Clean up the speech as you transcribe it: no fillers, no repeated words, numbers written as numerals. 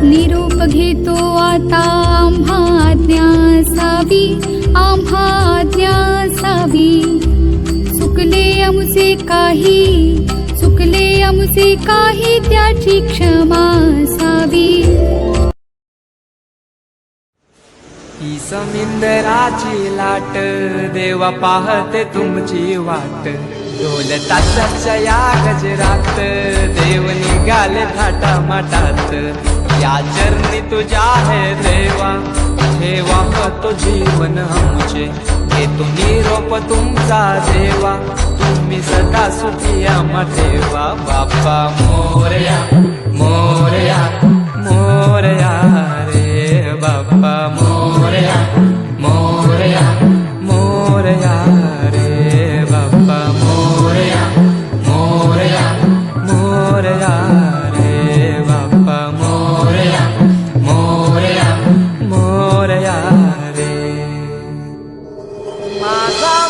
निरोप घेतो आता आम्हा आज्ञा असावी, आम्हा आज्ञा असावी. चुकले आमचे काही त्याची क्षमा असावी. ही समिंदराची लाट देवा पाहते तुमची वाट. ढोल ताशाच्या या गजरात देव निघाले थाटामाटात. या चरणी तुझ्या है देवा ठेवा तो जीवन आमचे. घेतो निरोप तुमचा देवा तुम्ही सदा सुखी आम्हा ठेवा. बाप्पा मोरया मोरया मोरया रे बाप्पा मोरया मोरया मोरया रे बाप्पा मोरया मोरया मोरया रे बाप्पा मोरया मोरया मोरया रे. माझा